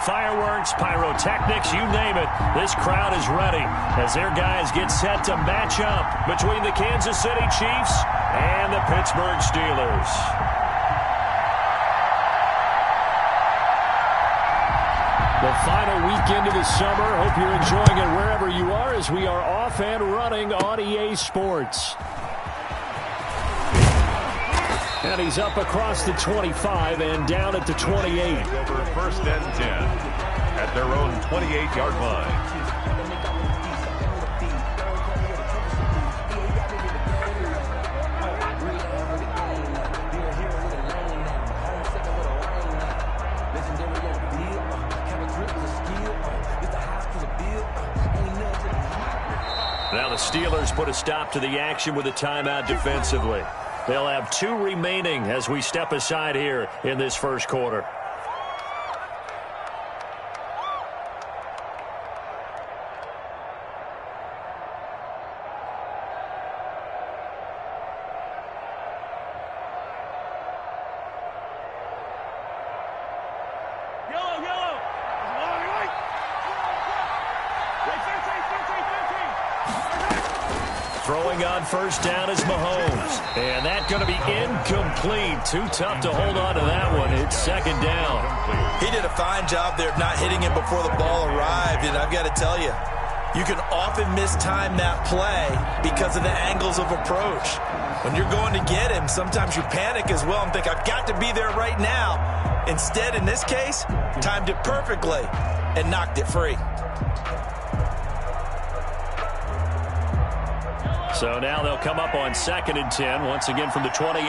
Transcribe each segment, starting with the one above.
Fireworks, pyrotechnics, you name it. This crowd is ready as their guys get set to match up between the Kansas City Chiefs and the Pittsburgh Steelers. The final weekend of the summer. Hope you're enjoying it wherever you are as we are off and running on EA Sports. And he's up across the 25 and down at the 28. Over first and 10 at their own 28-yard line. Now the Steelers put a stop to the action with a timeout defensively. They'll have 2 remaining as we step aside here in this first quarter. Throwing on first down is Mahomes. And that's going to be incomplete. Too tough to hold on to that one. It's second down. He did a fine job there of not hitting him before the ball arrived. And I've got to tell you, you can often mistime that play because of the angles of approach. When you're going to get him, sometimes you panic as well and think, I've got to be there right now. Instead, in this case, timed it perfectly and knocked it free. So now they'll come up on second and 10, once again from the 28.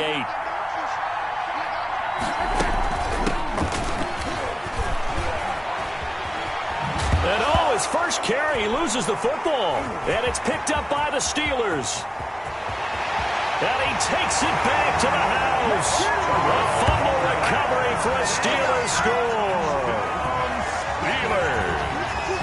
And his first carry, he loses the football. And it's picked up by the Steelers. And he takes it back to the house. A fumble recovery for a Steelers score. Steelers.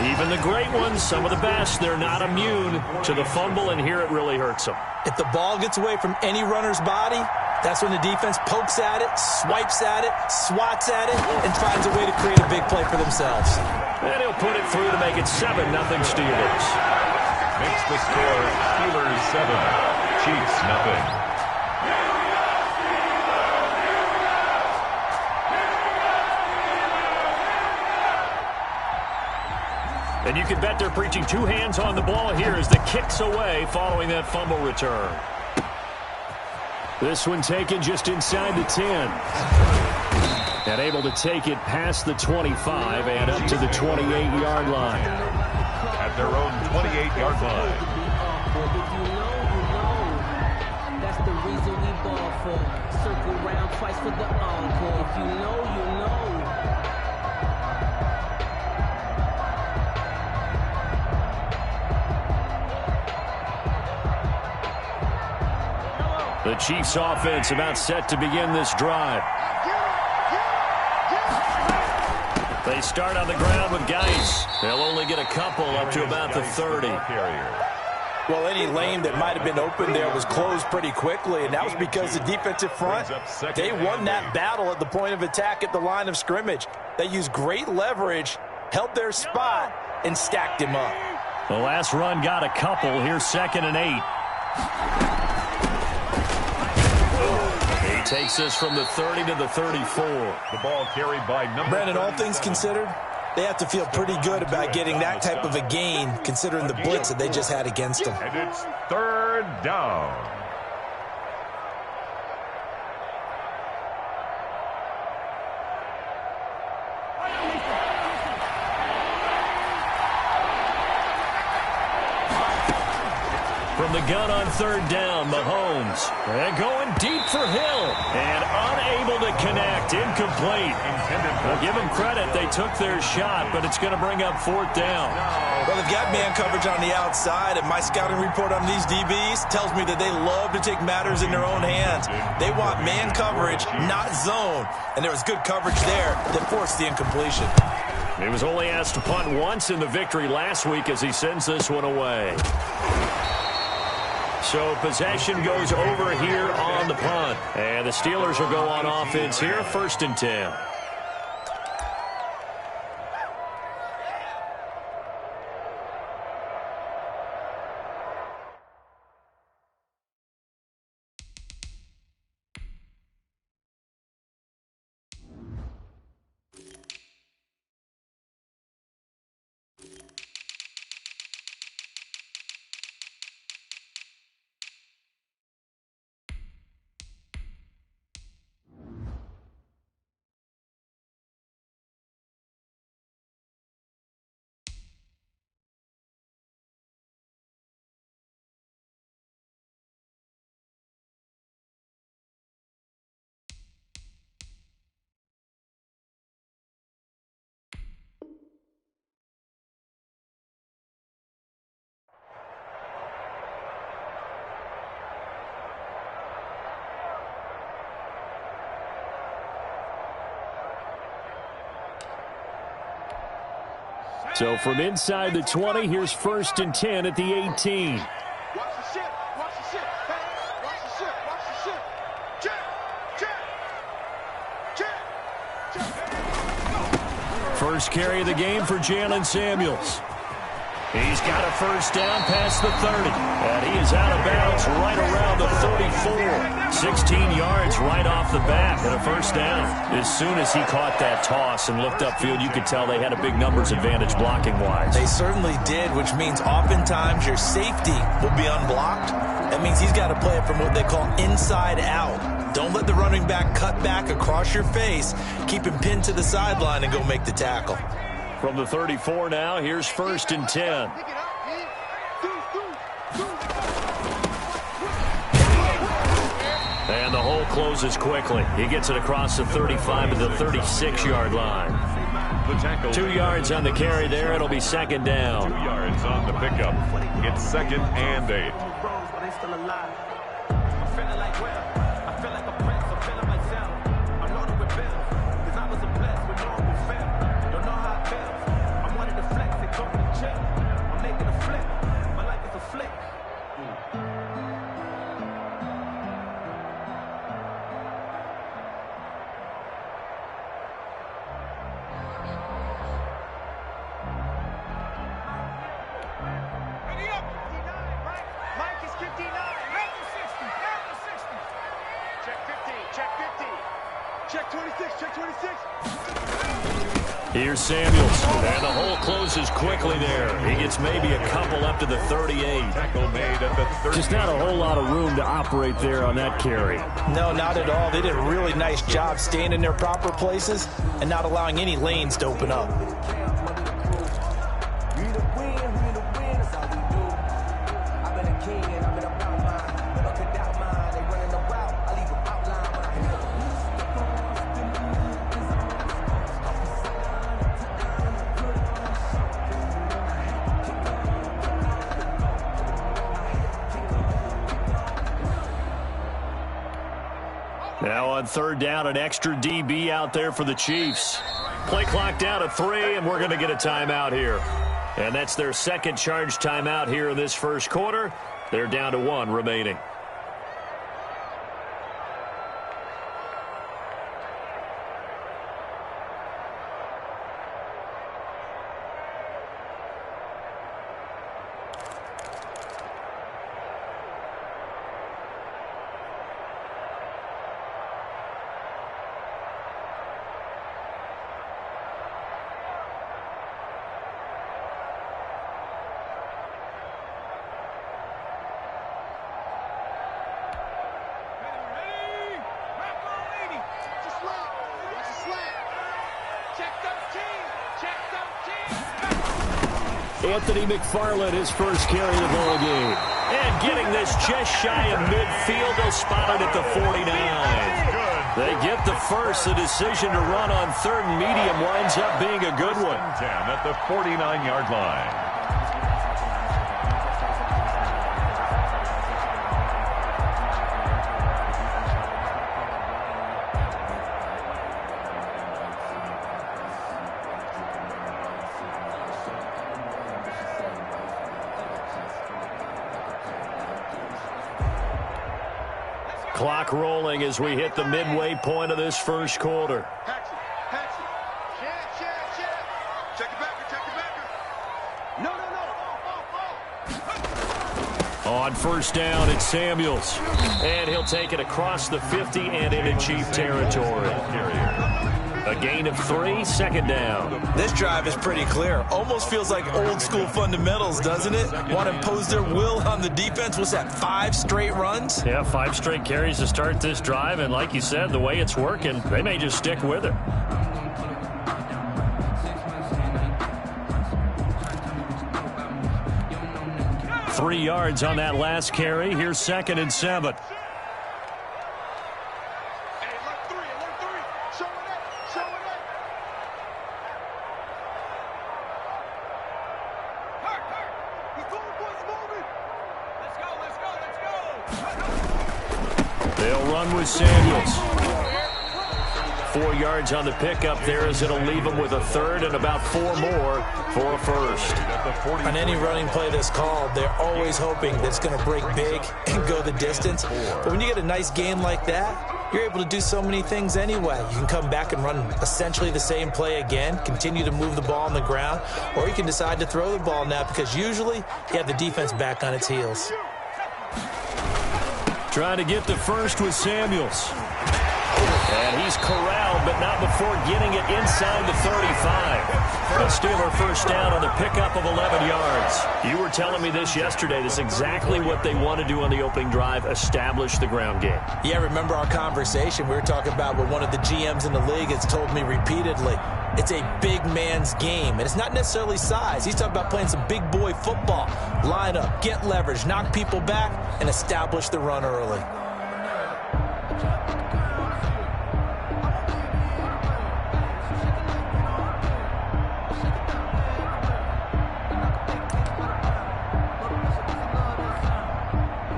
Even the great ones, some of the best, they're not immune to the fumble, and here it really hurts them. If the ball gets away from any runner's body, that's when the defense pokes at it, swipes at it, swats at it, and finds a way to create a big play for themselves. And he'll put it through to make it 7-0 Steelers. Makes the score Steelers 7, Chiefs nothing. And you can bet they're preaching 2 hands on the ball here as the kick's away following that fumble return. This one taken just inside the 10. And able to take it past the 25 and up to the 28-yard line. At their own 28-yard line. That's the reason we ball for. Circle round twice for the encore. If you know, you know. The Chiefs offense about set to begin this drive. They start on the ground with Geis. They'll only get a couple up to about the 30. Well, any lane that might have been open there was closed pretty quickly, and that was because the defensive front, they won that battle at the point of attack at the line of scrimmage. They used great leverage, held their spot, and stacked him up. The last run got a couple. Here's 2nd and 8. Takes us from the 30 to the 34. The ball carried by number Brandon, all things considered, they have to feel pretty good about getting that type of a gain, considering the blitz that they just had against them. And it's 3rd down. From the gun on 3rd down, Mahomes. And going deep for Hill. And unable to connect. Incomplete. Well, give them credit. They took their shot, but it's going to bring up 4th down. Well, they've got man coverage on the outside, and my scouting report on these DBs tells me that they love to take matters in their own hands. They want man coverage, not zone. And there was good coverage there that forced the incompletion. He was only asked to punt once in the victory last week as he sends this one away. So possession goes over here on the punt. And the Steelers will go on offense here, 1st and 10. So from inside the 20, here's 1st and 10 at the 18. Watch the ship. Watch the ship. Hey, watch the ship. Watch the ship. Check. First carry of the game for Jalen Samuels. He's got a first down past the 30. And he is out of bounds right around the 34. 16 yards right off the bat and a first down. As soon as he caught that toss and looked upfield, you could tell they had a big numbers advantage blocking-wise. They certainly did, which means oftentimes your safety will be unblocked. That means he's got to play it from what they call inside out. Don't let the running back cut back across your face. Keep him pinned to the sideline and go make the tackle. From the 34 now, here's 1st and 10. And the hole closes quickly. He gets it across the 35 to the 36-yard line. The tackle. 2 yards on the carry there. It'll be 2nd down. 2 yards on the pickup. It's 2nd and 8. Here's Samuels, and the hole closes quickly there. He gets maybe a couple up to the 38. Tackle made at the 30. Just not a whole lot of room to operate there on that carry. No, not at all. They did a really nice job staying in their proper places and not allowing any lanes to open up. Now on 3rd down, an extra DB out there for the Chiefs. Play clock down at 3, and we're going to get a timeout here. And that's their 2nd charge timeout here in this 1st quarter. They're down to 1 remaining. Anthony McFarland, his first carry of the ball game. And getting this just shy of midfield, they'll spot it at the 49. They get the first. The decision to run on 3rd and medium winds up being a good one. 10 at the 49-yard line. Clock rolling as we hit the midway point of this 1st quarter. On 1st down, it's Samuels. And he'll take it across the 50 and into Chief territory. A gain of 3, 2nd down. This drive is pretty clear. Almost feels like old school fundamentals, doesn't it? Want to impose their will on the defense. What's that, 5 straight runs? Yeah, 5 straight carries to start this drive. And like you said, the way it's working, they may just stick with it. Three yards on that last carry. Here's 2nd and 7. They'll run with Samuels. 4 yards on the pickup there as it'll leave them with a third and about 4 more for a first. On any running play that's called, they're always hoping that it's going to break big and go the distance. But when you get a nice game like that, you're able to do so many things anyway. You can come back and run essentially the same play again, continue to move the ball on the ground, or you can decide to throw the ball now because usually you have the defense back on its heels. Trying to get the first with Samuels. And he's corralled, but not before getting it inside the 35. A Steeler first down on the pickup of 11 yards. You were telling me this yesterday. This is exactly what they want to do on the opening drive, establish the ground game. Yeah, remember our conversation. We were talking about what one of the GMs in the league has told me repeatedly. It's a big man's game, and it's not necessarily size. He's talking about playing some big boy football. Line up, get leverage, knock people back, and establish the run early.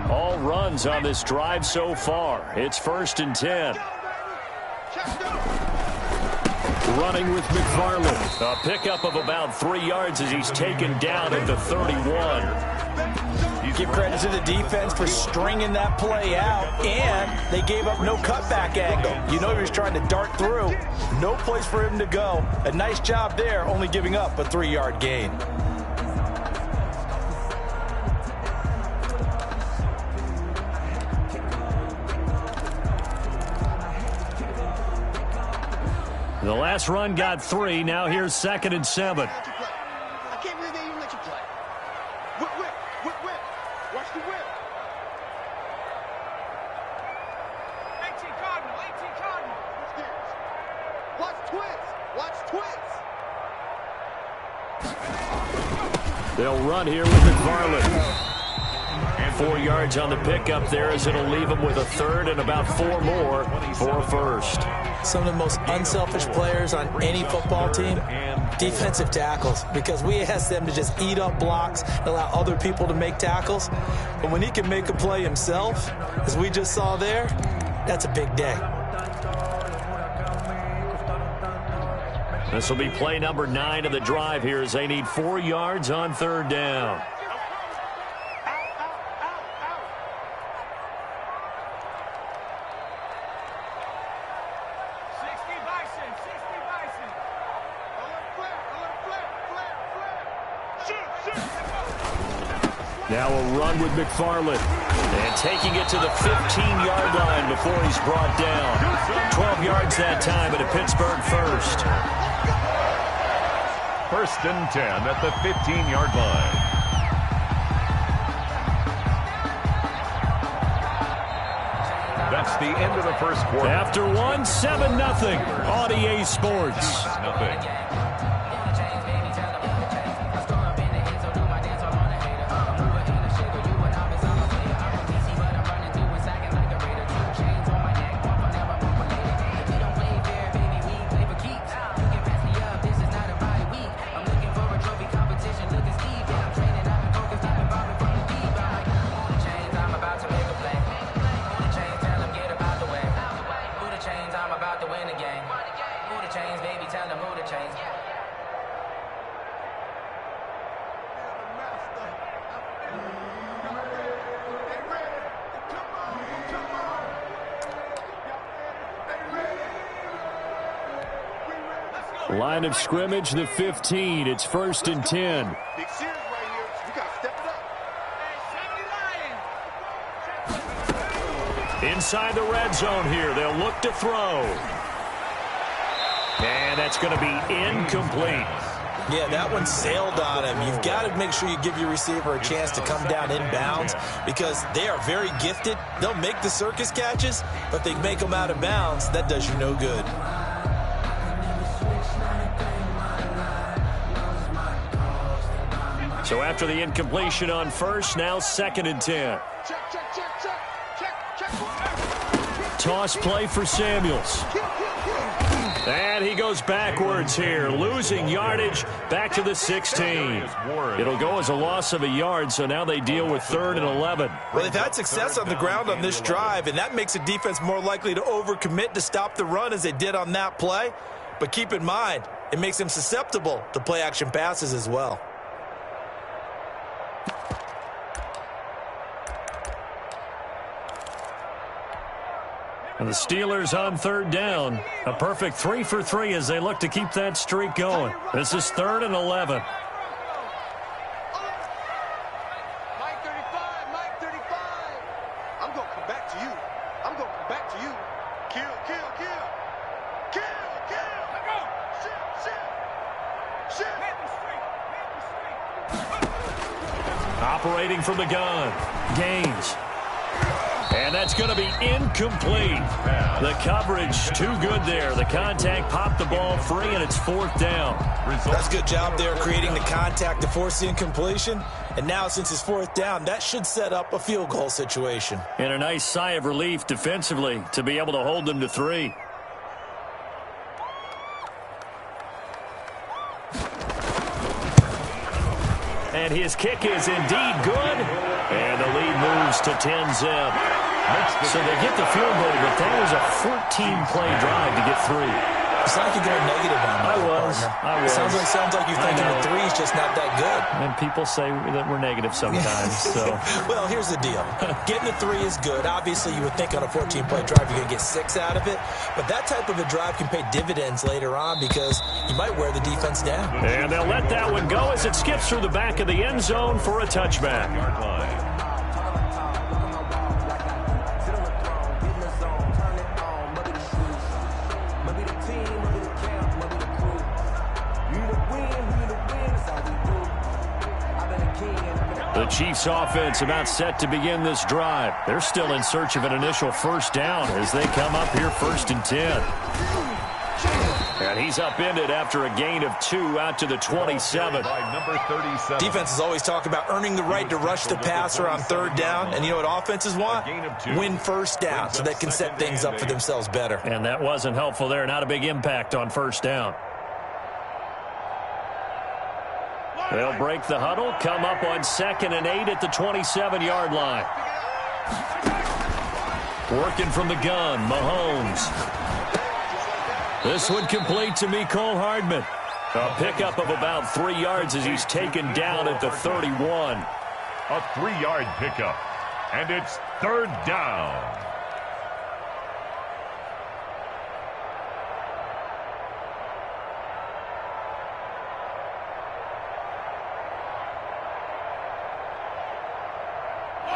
All runs on this drive so far. It's 1st and 10. Running with McFarland. A pickup of about 3 yards as he's taken down at the 31. You give credit to the defense for stringing that play out, and they gave up no cutback angle. You know he was trying to dart through. No place for him to go. A nice job there, only giving up a 3-yard gain. The last run got 3. Now here's 2nd and 7. I can't believe they even let you play. Whip. Watch the whip. 18 Cardinal. What's this? Watch twins. They'll run here with McFarland. 4 yards on the pickup there as it'll leave them with a third and about 4 more for a first. Some of the most unselfish players on any football team, defensive tackles, because we ask them to just eat up blocks and allow other people to make tackles. But when he can make a play himself, as we just saw there, that's a big day. This will be play number 9 of the drive here as they need 4 yards on 3rd down. Now a run with McFarland. And taking it to the 15-yard line before he's brought down. 12 yards that time at a Pittsburgh first. 1st and 10 at the 15-yard line. That's the end of the first quarter. After 1, 7-0 on EA Sports. Nothing. Line of scrimmage, the 15. It's 1st and 10. Big series right here. You got to step it up. Inside the red zone here. They'll look to throw. And that's going to be incomplete. Yeah, that one sailed on him. You've got to make sure you give your receiver a chance to come down inbounds because they are very gifted. They'll make the circus catches, but they make them out of bounds. That does you no good. So after the incompletion on first, now 2nd and 10. Toss play for Samuels. And he goes backwards here, losing yardage back to the 16. It'll go as a loss of a yard, so now they deal with 3rd and 11. Well, they've had success on the ground on this drive, and that makes a defense more likely to overcommit to stop the run as they did on that play. But keep in mind, it makes them susceptible to play-action passes as well. And the Steelers on 3rd down. A perfect 3 for 3 as they look to keep that streak going. This is 3rd and 11. Mike 35, Mike 35. I'm going to come back to you. I'm going to come back to you. Kill, kill, kill. Kill, kill. Let go. Shit, shit. Shit. Operating from the gun. Gaines. And that's going to be incomplete. The coverage too good there. The contact popped the ball free, and it's 4th down. That's a good job there creating the contact to force the incompletion. And now since it's 4th down, that should set up a field goal situation. And a nice sigh of relief defensively to be able to hold them to 3. And his kick is indeed good. And the lead moves to 10-zip. So they get the field goal, but that was a 14-play drive to get 3. It's like you're going negative on that. I was. Sounds like you're thinking the 3 is just not that good. And people say that we're negative sometimes. So. Well, here's the deal. Getting the 3 is good. Obviously, you would think on a 14-play drive you're going to get 6 out of it. But that type of a drive can pay dividends later on because you might wear the defense down. And they'll let that one go as it skips through the back of the end zone for a touchback. The Chiefs offense about set to begin this drive. They're still in search of an initial 1st down as they come up here 1st and 10. And he's upended after a gain of 2 out to the 27. Number 37. Defenses always talk about earning the right to rush the passer on 3rd down. And you know what offenses want? Win 1st down so they can set things up for themselves better. And that wasn't helpful there. Not a big impact on 1st down. They'll break the huddle, come up on 2nd and 8 at the 27-yard line. Working from the gun, Mahomes. This one complete to Mecole Hardman. A pickup of about 3 yards as he's taken down at the 31. A 3-yard pickup. And it's 3rd down.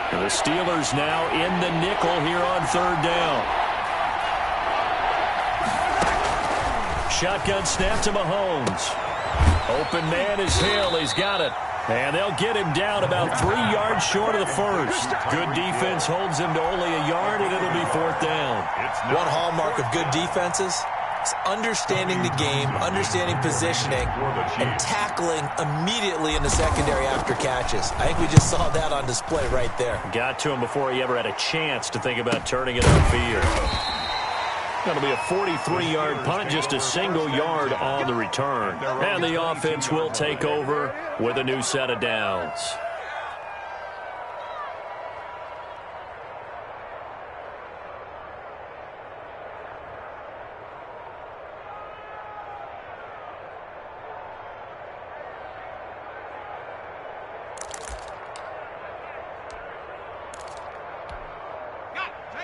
The Steelers now in the nickel here on 3rd down. Shotgun snap to Mahomes. Open man is Hill. He's got it. And they'll get him down about 3 yards short of the 1st. Good defense holds him to only a yard, and it'll be 4th down. One hallmark of good defenses is understanding the game, understanding positioning, and tackling immediately in the secondary after catches. I think we just saw that on display right there. Got to him before he ever had a chance to think about turning it upfield. That'll be a 43-yard punt, just a single yard on the return. And the offense will take over with a new set of downs.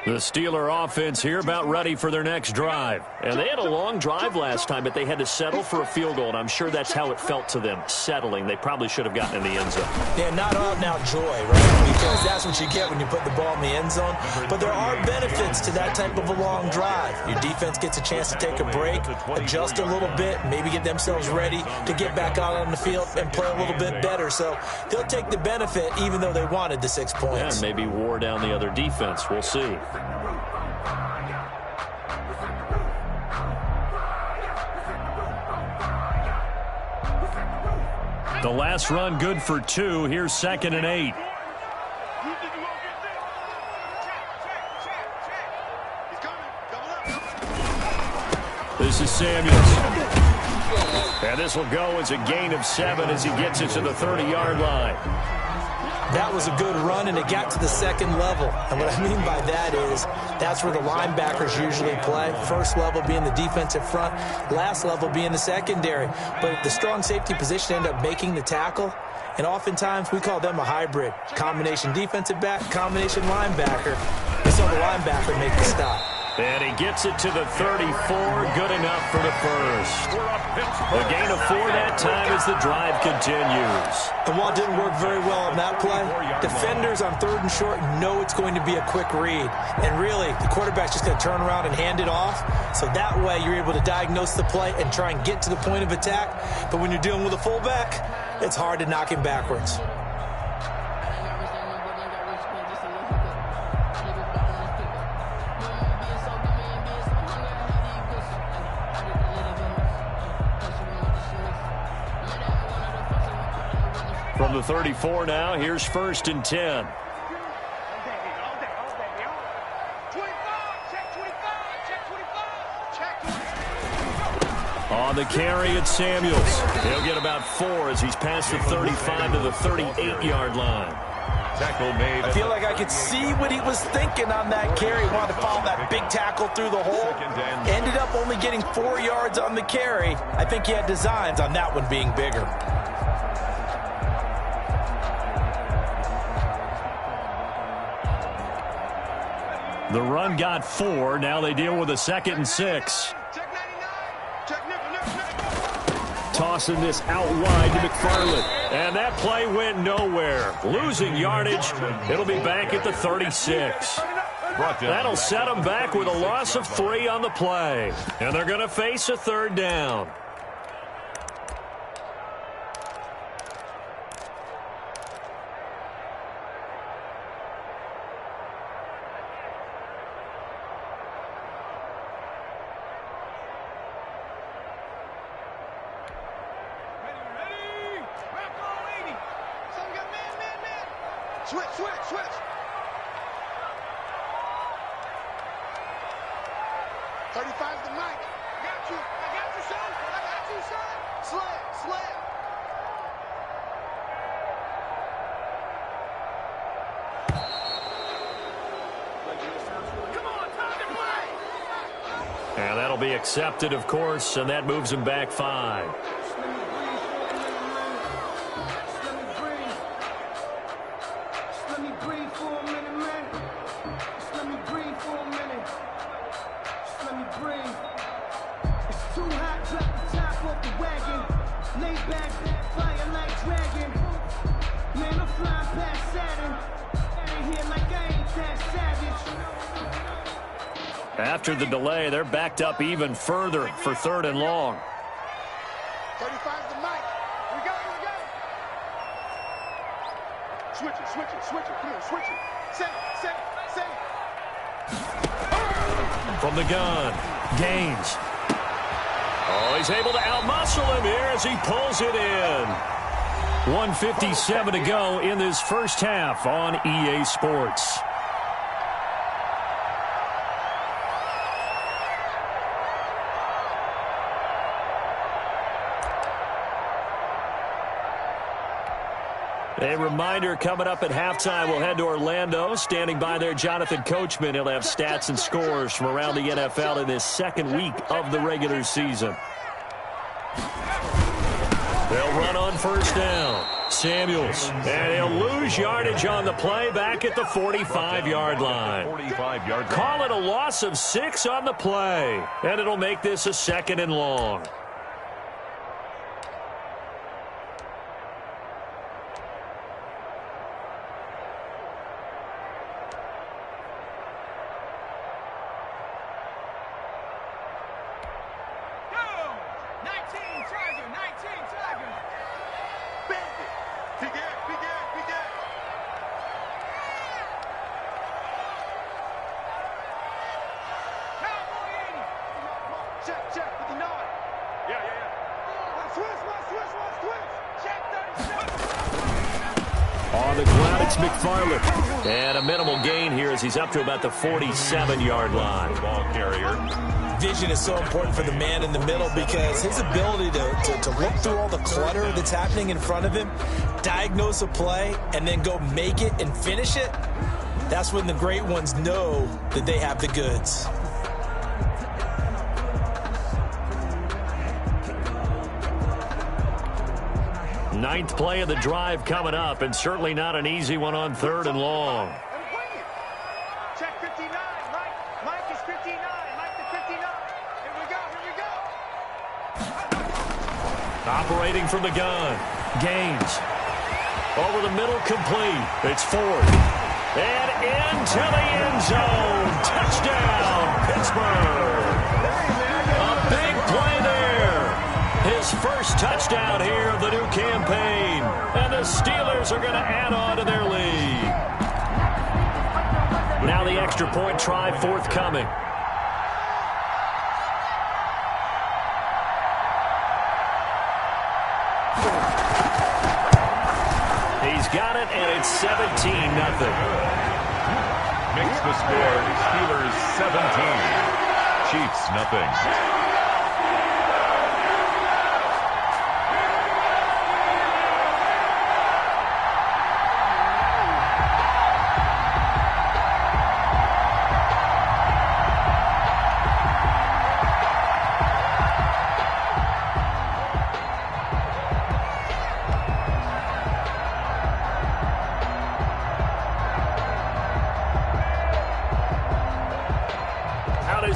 The Steeler offense here about ready for their next drive. And they had a long drive last time, but they had to settle for a field goal, and I'm sure that's how it felt to them, settling. They probably should have gotten in the end zone. Yeah, not out-and-out joy, right? Because that's what you get when you put the ball in the end zone. But there are benefits to that type of a long drive. Your defense gets a chance to take a break, adjust a little bit, maybe get themselves ready to get back out on the field and play a little bit better. So they'll take the benefit even though they wanted the 6 points. Yeah, maybe wore down the other defense. We'll see. The last run good for 2. Here's 2nd and 8. The This is Samuels. And this will go as a gain of 7 as he gets it to the 30-yard line. That was a good run, and it got to the second level. And what I mean by that is that's where the linebackers usually play. First level being the defensive front, last level being the secondary. But the strong safety position ended up making the tackle, and oftentimes we call them a hybrid. Combination defensive back, combination linebacker. We saw the linebacker make the stop. And he gets it to the 34, good enough for the first. A gain of 4 that time as the drive continues. And while it didn't work very well on that play, defenders on 3rd and short know it's going to be a quick read. And really, the quarterback's just going to turn around and hand it off. So that way you're able to diagnose the play and try and get to the point of attack. But when you're dealing with a fullback, it's hard to knock him backwards. From the 34 now, here's 1st and 10. On the carry, it's Samuels. He'll get about 4 as he's past the 35 to the 38-yard line. Tackle made. I feel like I could see what he was thinking on that carry. He wanted to follow that big tackle through the hole. Ended up only getting 4 yards on the carry. I think he had designs on that one being bigger. The run got 4. Now they deal with a 2nd and 6. Tossing this out wide to McFarland. And that play went nowhere. Losing yardage. It'll be back at the 36. That'll set them back with a loss of 3 on the play. And they're going to face a 3rd down. Switch. 35's the mic. I got you, son. Slam. Come on, time to play. And that'll be accepted, of course, and that moves him back 5. After the delay, they're backed up even further for 3rd and long. 35's the mic. We got it. Switch it. Come on, switch it. Set it. From the gun, Gaines. Oh, he's able to outmuscle him here as he pulls it in. 1:57 to go in this first half on EA Sports. A reminder, coming up at halftime, we'll head to Orlando. Standing by there, Jonathan Coachman. He'll have stats and scores from around the NFL in this 2nd week of the regular season. They'll run on 1st down. Samuels. And he'll lose yardage on the play back at the 45-yard line. Call it a loss of 6 on the play. And it'll make this a 2nd and long. Check with the 9. On the ground, it's McFarland. And a minimal gain here as he's up to about the 47-yard line. Ball carrier. Vision is so important for the man in the middle because his ability to look through all the clutter that's happening in front of him, diagnose a play, and then go make it and finish it, that's when the great ones know that they have the goods. Ninth play of the drive coming up, and certainly not an easy one on 3rd and long. Check 59, Mike. Mike is 59. Mike to 59. Here we go. Operating from the gun. Gaines. Over the middle, complete. It's Ford. And into the end zone. Touchdown, Pittsburgh. A big play there. His first touchdown here of the new campaign. And the Steelers are going to add on to their lead. Now the extra point try forthcoming. He's got it, and it's 17-0. Makes the score. Steelers 17. Chiefs nothing.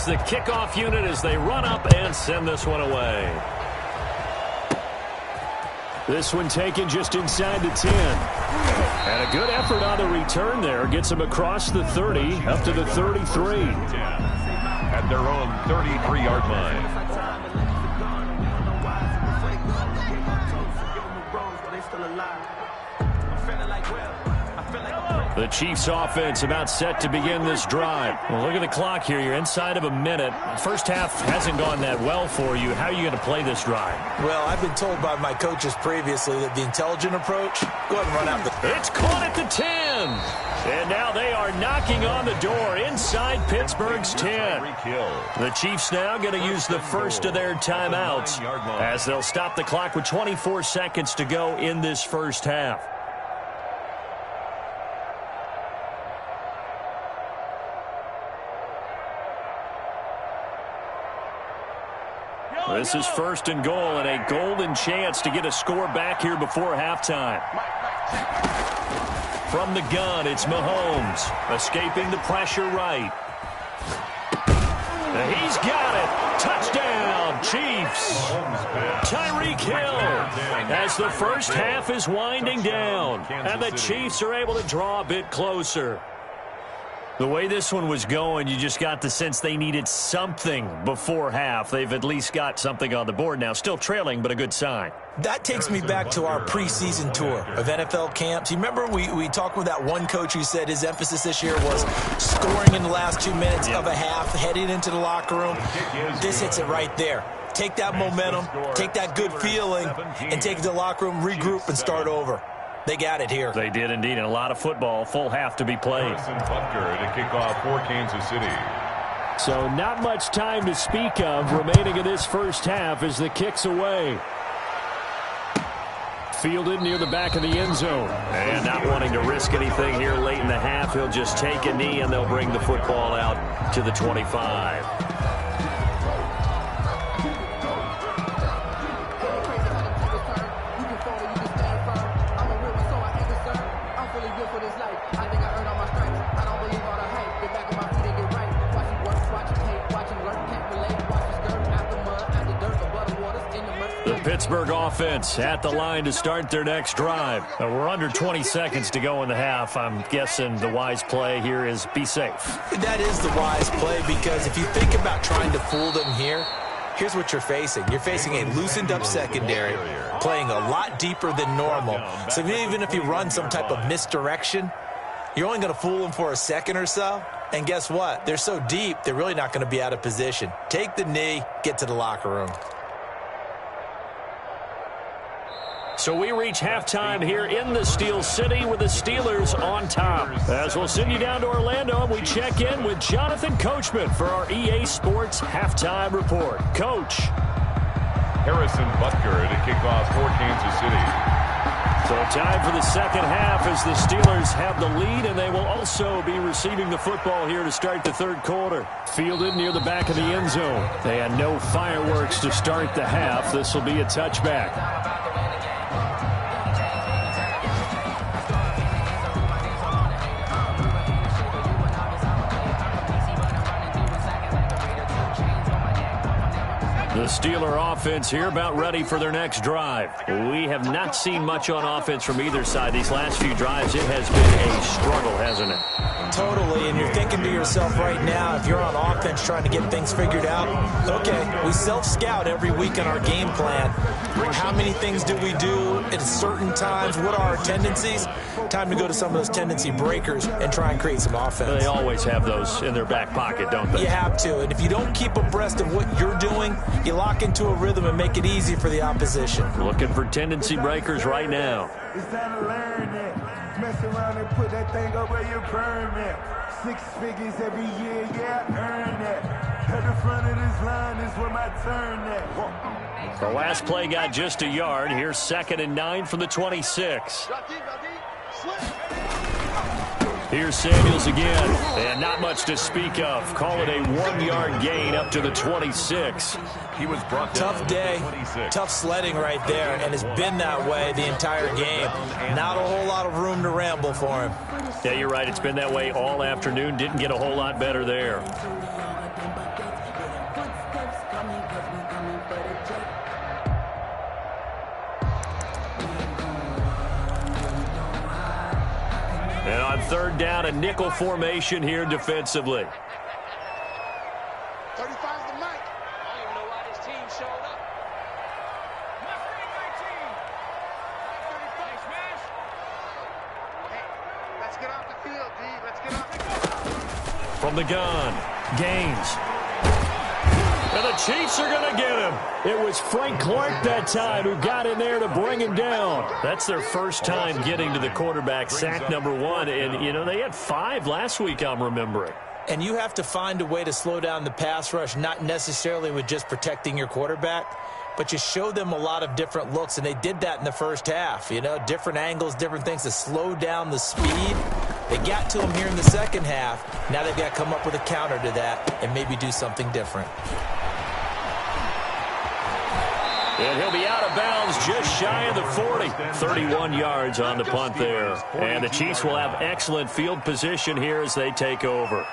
The kickoff unit as they run up and send this one away. This one taken just inside the 10. And a good effort on the return there. Gets him across the 30 up to the 33. At their own 33-yard line. The Chiefs offense about set to begin this drive. Well, look at the clock here. You're inside of a minute. First half hasn't gone that well for you. How are you going to play this drive? Well, I've been told by my coaches previously that the intelligent approach, go ahead and run out the... It's caught at the 10. And now they are knocking on the door inside Pittsburgh's 10. The Chiefs now going to use the first of their timeouts as they'll stop the clock with 24 seconds to go in this first half. This is 1st and goal and a golden chance to get a score back here before halftime. From the gun, it's Mahomes, escaping the pressure right. He's got it. Touchdown, Chiefs. Tyreek Hill as the first half is winding down, and the Chiefs are able to draw a bit closer. The way this one was going, you just got the sense they needed something before half. They've at least got something on the board now. Still trailing, but a good sign. That takes me back to our preseason tour of NFL camps. You remember we talked with that one coach who said his emphasis this year was scoring in the last 2 minutes of a half, heading into the locker room. This hits it right there. Take that momentum, take that good feeling, and take it to the locker room, regroup, and start over. They got it here. They did indeed, and a lot of football, full half to be played. Butker to kick off for Kansas City. So not much time to speak of remaining in this first half as the kick's away. Fielded near the back of the end zone. And not wanting to risk anything here late in the half, he'll just take a knee and they'll bring the football out to the 25. Pittsburgh offense at the line to start their next drive. We're under 20 seconds to go in the half. I'm guessing the wise play here is be safe. That is the wise play because if you think about trying to fool them here, here's what you're facing. You're facing a loosened up secondary, playing a lot deeper than normal. So even if you run some type of misdirection, you're only going to fool them for a second or so. And guess what? They're so deep, they're really not going to be out of position. Take the knee, get to the locker room. So we reach halftime here in the Steel City with the Steelers on top. As we'll send you down to Orlando, and we check in with Jonathan Coachman for our EA Sports Halftime Report. Coach. Harrison Butker to kick off for Kansas City. So time for the second half as the Steelers have the lead, and they will also be receiving the football here to start the third quarter. Fielded near the back of the end zone. They had no fireworks to start the half. This will be a touchback. The Steeler offense here about ready for their next drive. We have not seen much on offense from either side. These last few drives, it has been a struggle, hasn't it? Totally, and you're thinking to yourself right now, if you're on offense trying to get things figured out, okay, we self-scout every week in our game plan. How many things do we do at certain times? What are our tendencies? Time to go to some of those tendency breakers and try and create some offense. They always have those in their back pocket, don't they? You have to, and if you don't keep abreast of what you're doing, you lock into a rhythm and make it easy for the opposition. Looking for tendency breakers right now. It's time to learn it. Mess around and put that thing over your permit. 6 figures every year, yeah, earn it. At the front of this line is where my turn at. The last play got just a yard. Here's 2nd and 9 from the 26. Here's Samuels again, and not much to speak of. Call it a 1-yard gain up to the 26. He was brought down. Tough day, tough sledding right there, and it's been that way the entire game. Not a whole lot of room to ramble for him. Yeah, you're right. It's been that way all afternoon. Didn't get a whole lot better there. And on 3rd down, a nickel formation here defensively. 35's the mic. I don't even know why this team showed up. Hey, let's get off the field, D. Let's get off the field. From the gun, Gaines. And the Chiefs are going to get him. It was Frank Clark that time who got in there to bring him down. That's their first time getting to the quarterback, sack number 1. And, you know, they had 5 last week, I'm remembering. And you have to find a way to slow down the pass rush, not necessarily with just protecting your quarterback, but you show them a lot of different looks, and they did that in the first half. You know, different angles, different things to slow down the speed. They got to him here in the second half. Now they've got to come up with a counter to that and maybe do something different. And he'll be out of bounds just shy of the 40. 31 yards on the punt there. And the Chiefs will have excellent field position here as they take over.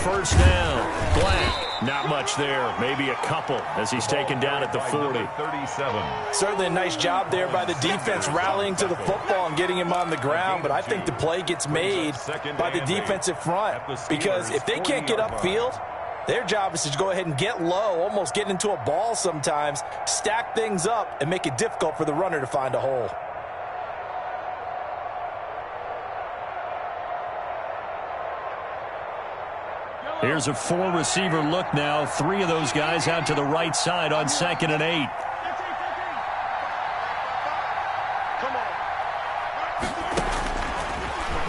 First down, Black. Not much there, maybe a couple as he's taken down at the 40. 37. Certainly a nice job there by the defense rallying to the football and getting him on the ground, but I think the play gets made by the defensive front because if they can't get upfield, their job is to go ahead and get low, almost get into a ball sometimes, stack things up, and make it difficult for the runner to find a hole. Here's a 4-receiver look now. 3 of those guys out to the right side on 2nd and 8. Come on.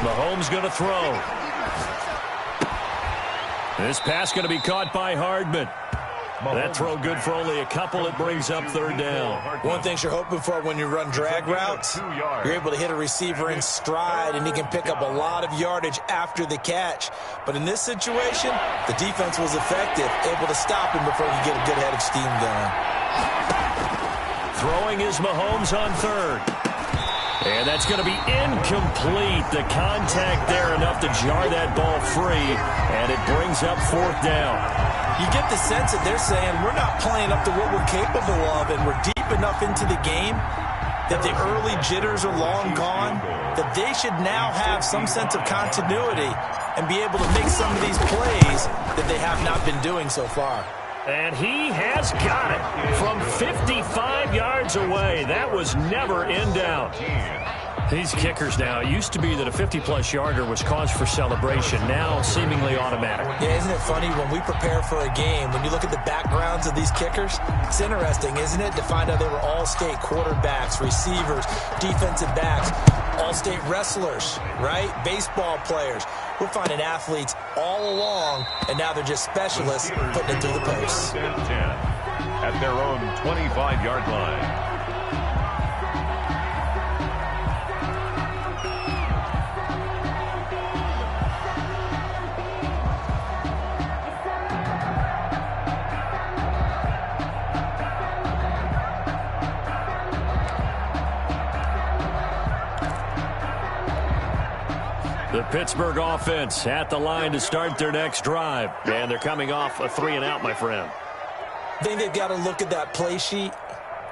Mahomes going to throw. This pass going to be caught by Hardman. That throw good for only a couple. It brings up 3rd down. One thing you're hoping for when you run drag routes, you're able to hit a receiver in stride, and he can pick up a lot of yardage after the catch. But in this situation, the defense was effective, able to stop him before he could get a good head of steam going. Throwing is Mahomes on 3rd. And that's going to be incomplete. The contact there enough to jar that ball free, and it brings up 4th down. You get the sense that they're saying we're not playing up to what we're capable of, and we're deep enough into the game that the early jitters are long gone, that they should now have some sense of continuity and be able to make some of these plays that they have not been doing so far. And he has got it from 55 yards away. That was never in doubt. These kickers now, it used to be that a 50-plus yarder was cause for celebration, now seemingly automatic. Yeah, isn't it funny when we prepare for a game, when you look at the backgrounds of these kickers, it's interesting, isn't it, to find out they were all-state quarterbacks, receivers, defensive backs, all-state wrestlers, right? Baseball players. We're finding athletes all along, and now they're just specialists putting it through the posts. 10 at their own 25-yard line. The Pittsburgh offense at the line to start their next drive. And they're coming off a 3-and-out, my friend. I think they've got to look at that play sheet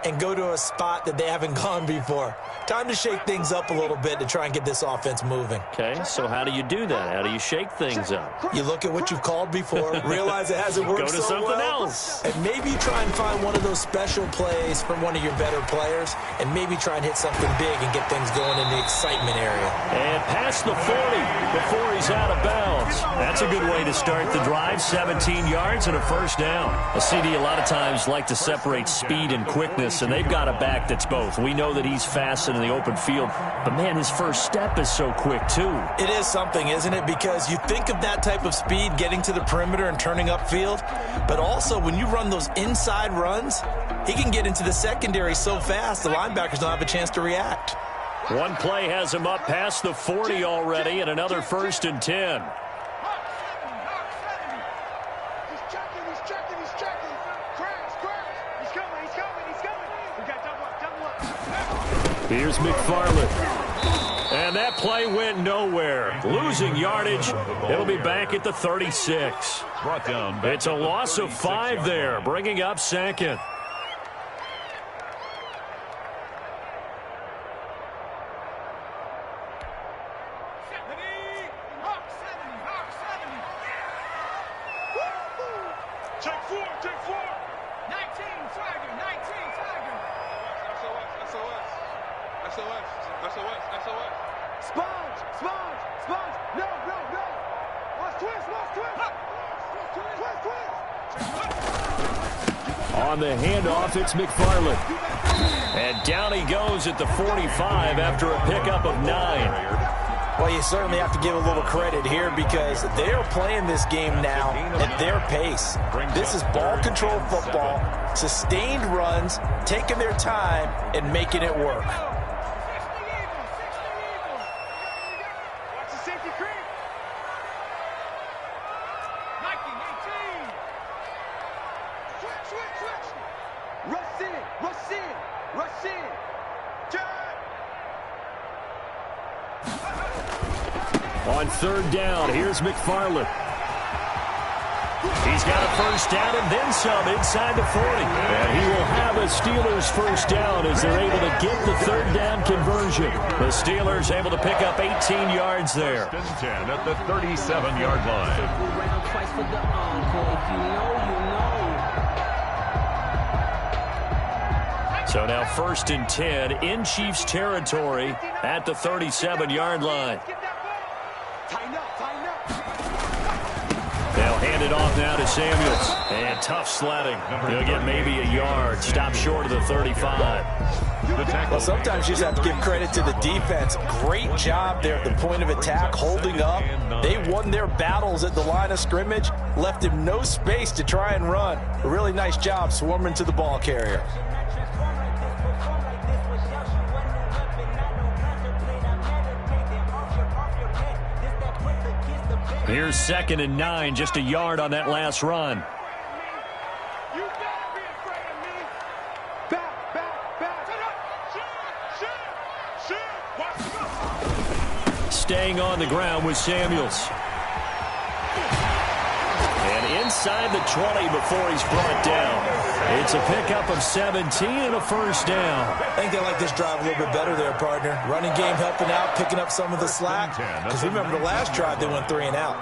and go to a spot that they haven't gone before. Time to shake things up a little bit to try and get this offense moving. Okay, so how do you do that? How do you shake things up? You look at what you've called before, realize it hasn't worked Go to so something well, else. and maybe try and find one of those special plays from one of your better players, and maybe try and hit something big and get things going in the excitement area. And past the 40 before he's out of bounds. That's a good way to start the drive. 17 yards and a first down. A CD a lot of times like to separate speed and quickness, and they've got a back that's both. We know that he's fast in the open field, but man, his first step is so quick too. It is something, isn't it? Because you think of that type of speed getting to the perimeter and turning upfield, but also when you run those inside runs, he can get into the secondary so fast the linebackers don't have a chance to react. One play has him up past the 40 already, and another 1st and 10. Here's McFarland. And that play went nowhere. Losing yardage. It'll be back at the 36. Brought down. It's a loss of 5 there, bringing up 2nd. On the handoff, it's McFarland. And down he goes at the 45 after a pickup of 9. Well, you certainly have to give a little credit here because they are playing this game now at their pace. This is ball control football, sustained runs, taking their time, and making it work. On 3rd down, here's McFarland. He's got a first down and then some inside the 40. And he will have a Steelers first down as they're able to get the 3rd down conversion. The Steelers able to pick up 18 yards there. 10 at the 37-yard line. So now 1st and 10 in Chiefs territory at the 37-yard line. They'll hand it off now to Samuels. And tough sledding. He'll get maybe a yard. Stop short of the 35. Well, sometimes you just have to give credit to the defense. Great job there at the point of attack, holding up. They won their battles at the line of scrimmage, left him no space to try and run. A really nice job swarming to the ball carrier. Here's 2nd and 9, just a yard on that last run. You gotta be afraid of me. Back. Shoot. Staying on the ground with Samuels. And inside the 20 before he's brought down. It's a pickup of 17 and a first down. I think they like this drive a little bit better there, partner. Running game helping out, picking up some of the slack. Because remember the last drive, they went 3 and out.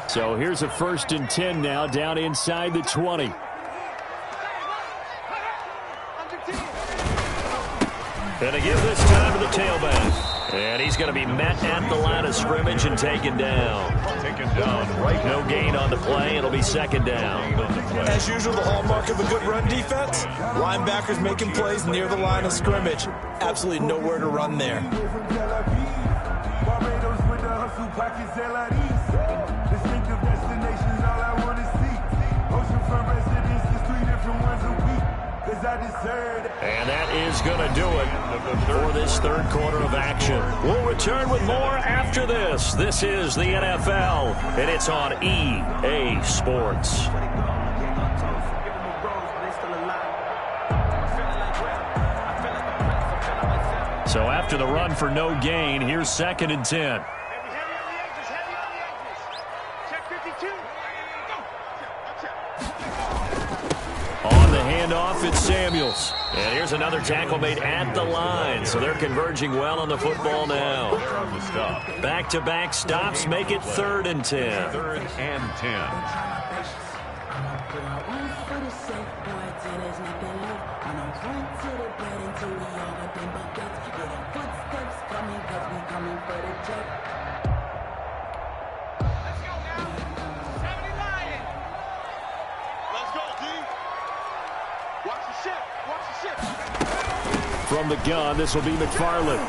So here's a 1st and 10 now, down inside the 20. And a give this time to the tailback. And he's going to be met at the line of scrimmage and taken down. Taken down right. No gain on the play. It'll be 2nd down. As usual, the hallmark of a good run defense, linebackers making plays near the line of scrimmage. Absolutely nowhere to run there. And that is going to do it for this 3rd quarter of action. We'll return with more after this. This is the NFL, and it's on EA Sports. So after the run for no gain, here's 2nd and 10. On the handoff, it's Samuels. And here's another tackle made at the line. So they're converging well on the football now. Back-to-back stops make it 3rd and 10. 3rd and 10. From the gun, this will be McFarland.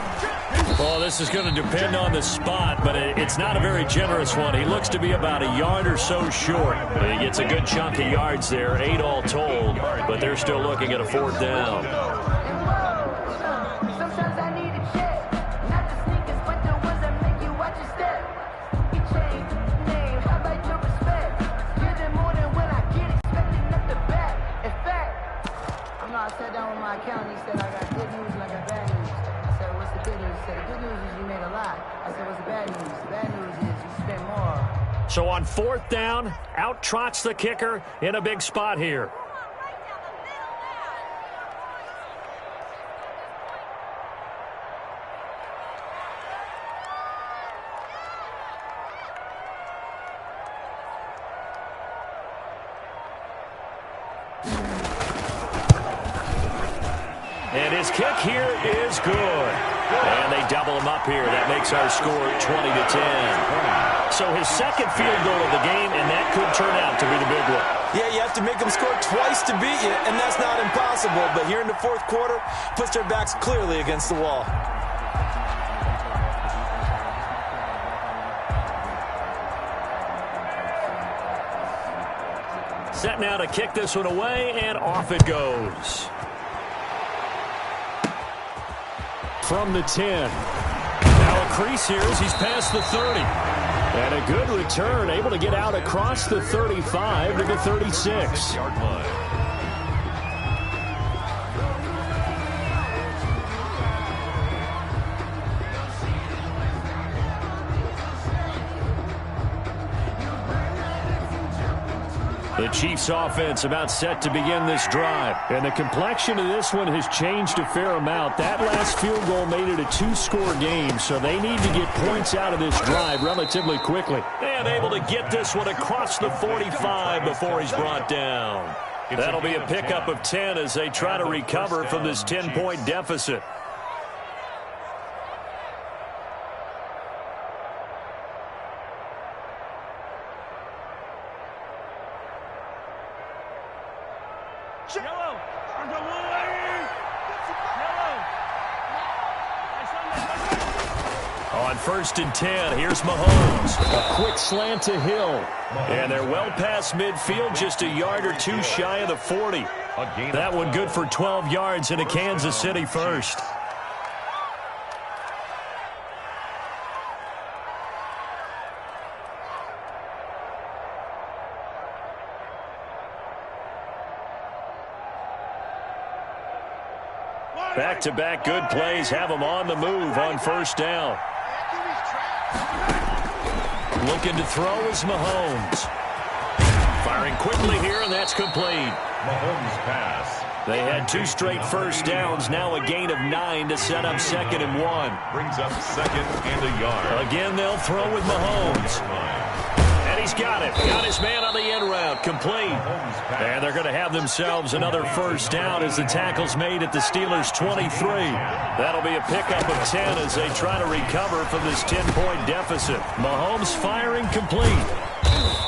Oh, this is going to depend on the spot, but it's not a very generous one. He looks to be about a yard or so short. He gets a good chunk of yards there, 8 all told, but they're still looking at a 4th down. I sat down with my accountant. He said, I got good news and I got bad news. I said, what's the good news? He said, the good news is you made a lot. I said, what's the bad news? The bad news is you spent more. So on 4th down, out trots the kicker in a big spot here. And his kick here is good. And they double him up here. That makes our score 20-10. So his 2nd field goal of the game, and that could turn out to be the big one. Yeah, you have to make them score twice to beat you, and that's not impossible. But here in the 4th quarter, puts their backs clearly against the wall. Set now to kick this one away, and off it goes. From the 10. Now a crease here as he's past the 30. And a good return, able to get out across the 35 to the 36-yard line. The Chiefs offense about set to begin this drive. And the complexion of this one has changed a fair amount. That last field goal made it a 2-score game, so they need to get points out of this drive relatively quickly. And able to get this one across the 45 before he's brought down. That'll be a pickup of 10 as they try to recover from this 10-point deficit. On 1st and 10, here's Mahomes. A quick slant to Hill. And they're well past midfield, just a yard or two shy of the 40. That one good for 12 yards in a Kansas City first. Back-to-back good plays have him on the move on first down. Looking to throw is Mahomes. Firing quickly here, and that's complete. Mahomes pass. They had 2 straight first downs, now a gain of 9 to set up 2nd and 1. Brings up 2nd and a yard. Again, they'll throw with Mahomes. And he's got it. Got his man on the end route. Complete. And they're going to have themselves another first down as the tackle's made at the Steelers' 23. That'll be a pickup of 10 as they try to recover from this 10-point deficit. Mahomes firing complete.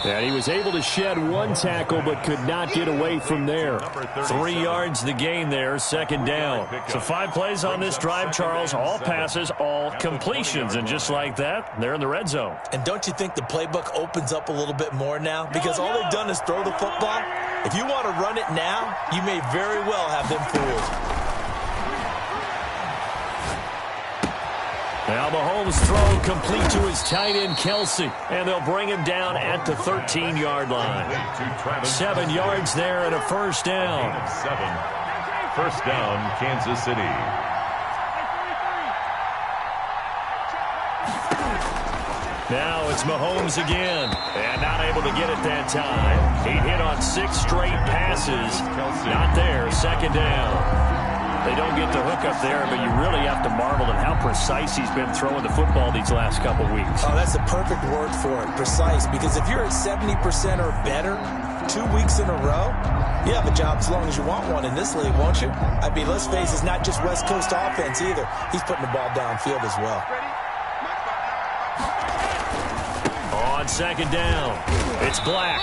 And he was able to shed 1 tackle but could not get away from there. 3 yards the gain there, 2nd down. So 5 plays on this drive, Charles. All passes, all completions. And just like that, they're in the red zone. And don't you think the playbook opens up a little bit more now? Because all they've done is throw the football. If you want to run it now, you may very well have them fooled. Now Mahomes throw complete to his tight end, Kelsey. And they'll bring him down at the 13-yard line. 7 yards there and a first down. 7. First down, Kansas City. Now it's Mahomes again. And not able to get it that time. He hit on 6 straight passes. Not there, 2nd down. They don't get the hook up there, but you really have to marvel at how precise he's been throwing the football these last couple weeks. Oh, that's the perfect word for it, precise. Because if you're at 70% or better 2 weeks in a row, you have a job as long as you want one in this league, won't you? I mean, let's face it, it's not just West Coast offense either. He's putting the ball downfield as well. On 2nd down, it's Black.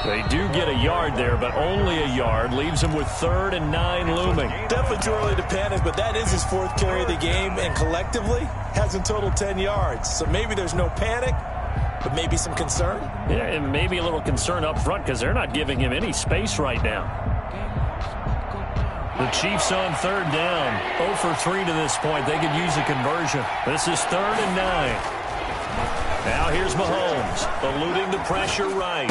They do get a yard there, but only a yard. Leaves him with 3rd and 9 looming. Definitely too early to panic, but that is his 4th carry of the game, and collectively has in total 10 yards. So maybe there's no panic, but maybe some concern. Yeah, and maybe a little concern up front because they're not giving him any space right now. The Chiefs on 3rd down. 0 for 3 to this point. They could use a conversion. This is 3rd and 9. Now here's Mahomes, eluding the pressure right.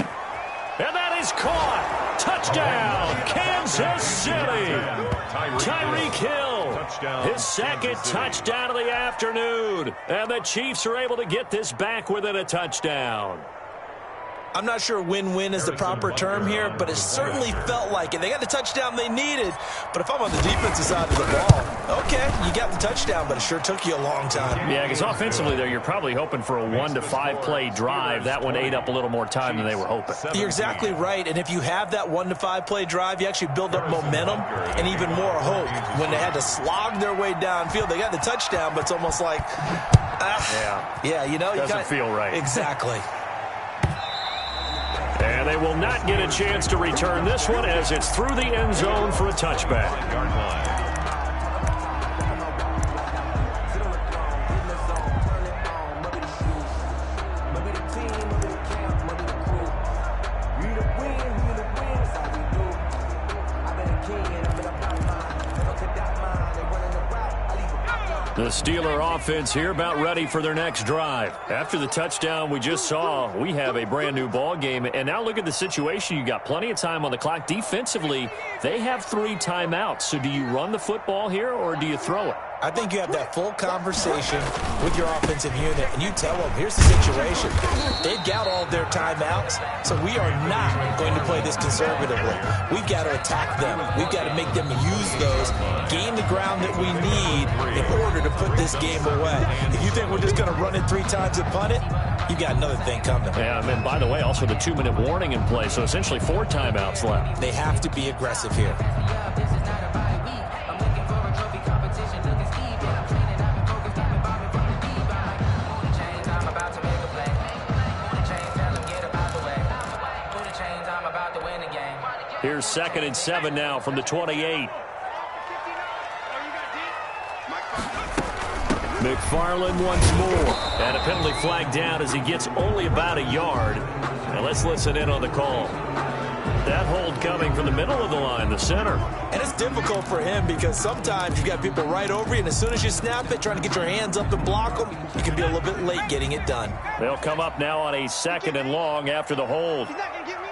And that is caught. Touchdown, Kansas City. Tyreek Hill, his 2nd touchdown of the afternoon. And the Chiefs are able to get this back within a touchdown. I'm not sure win-win is the proper term here, but it certainly felt like it. They got the touchdown they needed, but if I'm on the defensive side of the ball, okay, you got the touchdown, but it sure took you a long time. Yeah, because offensively there, you're probably hoping for a 1 to 5 play drive. That one ate up a little more time than they were hoping. You're exactly right, and if you have that 1 to 5 play drive, you actually build up momentum and even more hope. When they had to slog their way downfield, they got the touchdown, but it's almost like, you know, doesn't feel right. Exactly. And they will not get a chance to return this one as it's through the end zone for a touchback. The Steeler offense here about ready for their next drive. After the touchdown we just saw, we have a brand new ball game. And now look at the situation. You got plenty of time on the clock. Defensively, they have 3 timeouts. So do you run the football here or do you throw it? I think you have that full conversation with your offensive unit, and you tell them, here's the situation. They've got all of their timeouts, so we are not going to play this conservatively. We've got to attack them. We've got to make them use those, gain the ground that we need in order to put this game away. If you think we're just going to run it 3 times and punt it, you got another thing coming. Yeah, and by the way, also the 2-minute warning in play, so essentially 4 timeouts left. They have to be aggressive here. Here's 2nd and 7 now from the 28. McFarland once more. And a penalty flag down as he gets only about a yard. Now let's listen in on the call. That hold coming from the middle of the line, the center. And it's difficult for him because sometimes you got people right over you, and as soon as you snap it, trying to get your hands up and block them, you can be a little bit late getting it done. They'll come up now on a 2nd and long after the hold. He's not going to get me.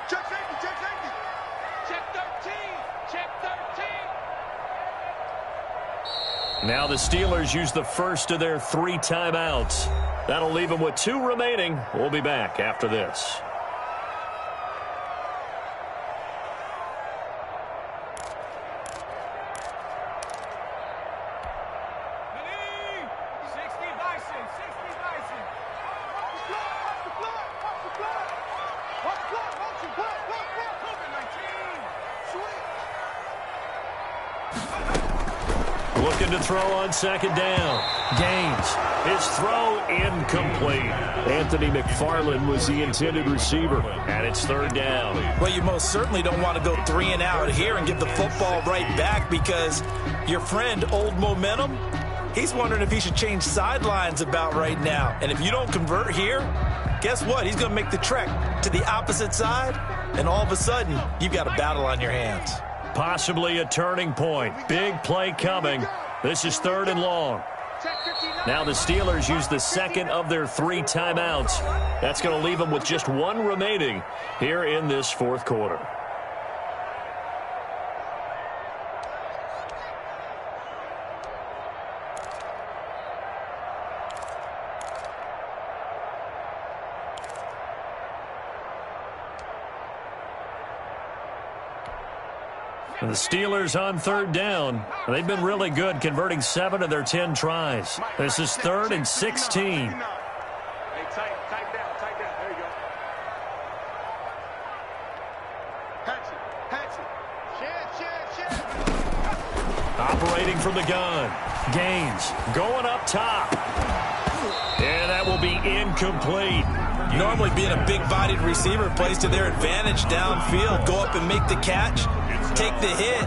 Check safety, check safety. Check 13, check 13. Now the Steelers use the first of their 3 timeouts. That'll leave them with 2 remaining. We'll be back after this. Looking to throw on second down. Gaines. His throw incomplete. Anthony McFarland was the intended receiver. And it's 3rd down. Well, you most certainly don't want to go 3 and out here and give the football right back because your friend, Old Momentum, he's wondering if he should change sidelines about right now. And if you don't convert here, guess what? He's going to make the trek to the opposite side. And all of a sudden, you've got a battle on your hands. Possibly a turning point. Big play coming. This is 3rd and long. Now the Steelers use the second of their 3 timeouts. That's going to leave them with just 1 remaining here in this 4th quarter. The Steelers on 3rd down. They've been really good, converting 7 of their 10 tries. This is 3rd and 16. Hey, tight down. There you go. Hatchet. Operating from the gun. Gaines going up top. And that will be incomplete. Normally being a big-bodied receiver plays to their advantage downfield. Go up and make the catch, take the hit,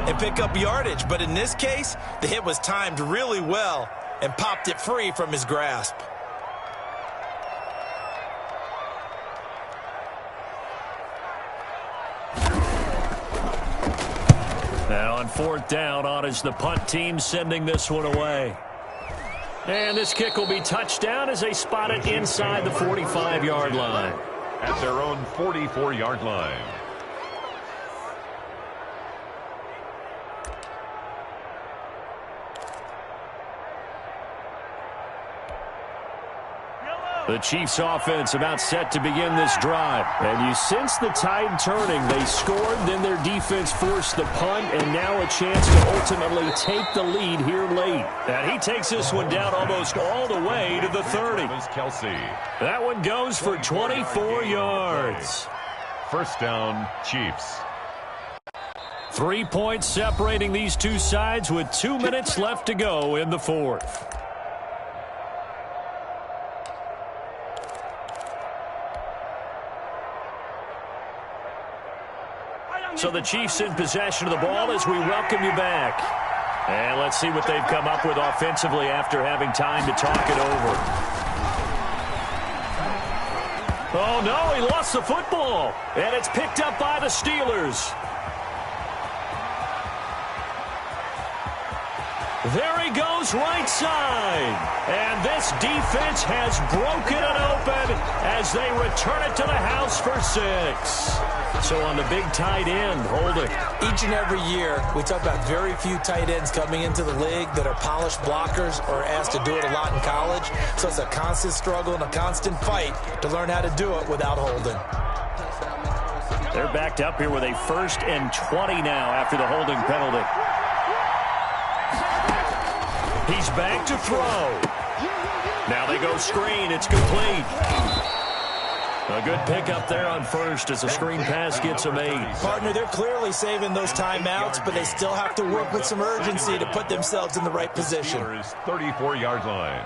and pick up yardage. But in this case, the hit was timed really well and popped it free from his grasp. Now on 4th down, on is the punt team sending this one away. And this kick will be touchdown as they spot it inside the 45-yard line. At their own 44-yard line. The Chiefs offense about set to begin this drive. And you sense the tide turning. They scored, then their defense forced the punt, and now a chance to ultimately take the lead here late. And he takes this one down almost all the way to the 30. That one goes for 24 yards. 1st down, Chiefs. 3 points separating these two sides with 2 minutes left to go in the 4th. So the Chiefs in possession of the ball as we welcome you back. And let's see what they've come up with offensively after having time to talk it over. Oh, no, he lost the football. And it's picked up by the Steelers. There he goes, right side. And this defense has broken it open as they return it to the house for 6. So on the big tight end, holding. Each and every year, we talk about very few tight ends coming into the league that are polished blockers or asked to do it a lot in college. So it's a constant struggle and a constant fight to learn how to do it without holding. They're backed up here with a 1st and 20 now after the holding penalty. He's back to throw. Now they go screen. It's complete. A good pickup there on 1st as a screen pass gets a made. Partner, they're clearly saving those timeouts, but they still have to work with some urgency to put themselves in the right position. 34-yard line.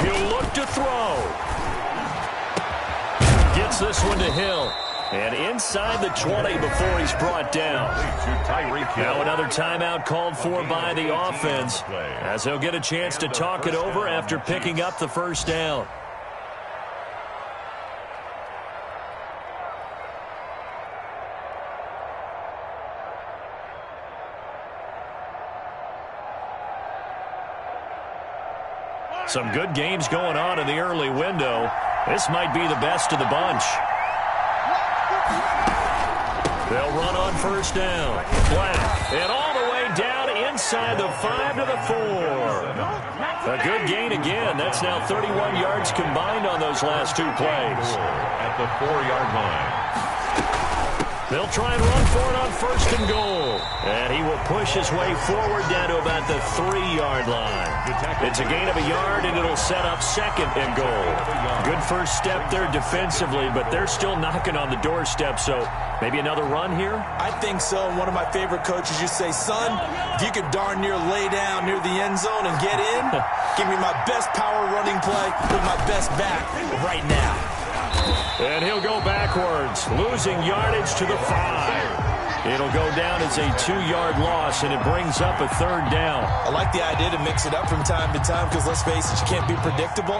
He'll look to throw. Gets this one to Hill. And inside the 20 before he's brought down. Now another timeout called for by the offense as they'll get a chance to talk it over after picking up the 1st down. Some good games going on in the early window. This might be the best of the bunch. They'll run on first down. Flat. And all the way down inside the 5 to the 4. A good gain again. That's now 31 yards combined on those last 2 plays. At the 4-yard line. They'll try and run for it on first and goal. And he will push his way forward down to about the 3-yard line. It's a gain of a yard, and it'll set up second and goal. Good first step there defensively, but they're still knocking on the doorstep, so maybe another run here? I think so. One of my favorite coaches used to say, son, if you could darn near lay down near the end zone and get in, give me my best power running play with my best back right now. And he'll go backwards, losing yardage to the 5. It'll go down as a 2-yard loss, and it brings up a 3rd down. I like the idea to mix it up from time to time because, let's face it, you can't be predictable.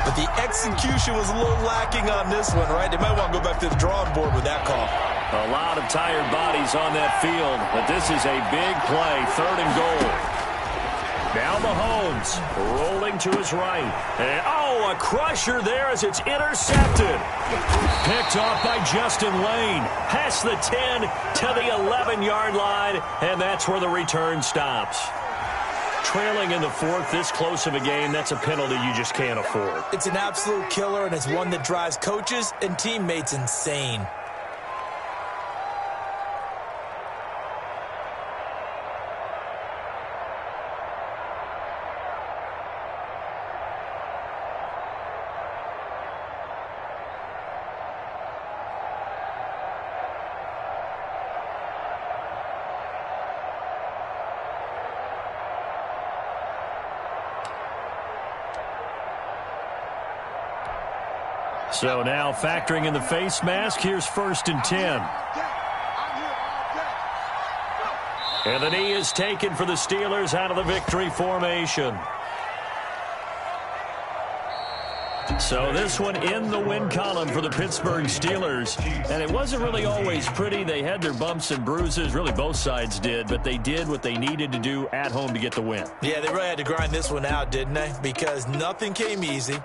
But the execution was a little lacking on this one, right? They might want to go back to the drawing board with that call. A lot of tired bodies on that field, but this is a big play, 3rd and goal. Now Mahomes rolling to his right. And, a crusher there as it's intercepted. Picked off by Justin Lane. Past the 10 to the 11-yard line, and that's where the return stops. Trailing in the 4th, this close of a game, that's a penalty you just can't afford. It's an absolute killer, and it's one that drives coaches and teammates insane. So now factoring in the face mask, here's 1st and 10. And the knee is taken for the Steelers out of the victory formation. So this one in the win column for the Pittsburgh Steelers. And it wasn't really always pretty. They had their bumps and bruises. Really, both sides did. But they did what they needed to do at home to get the win. Yeah, they really had to grind this one out, didn't they? Because nothing came easy.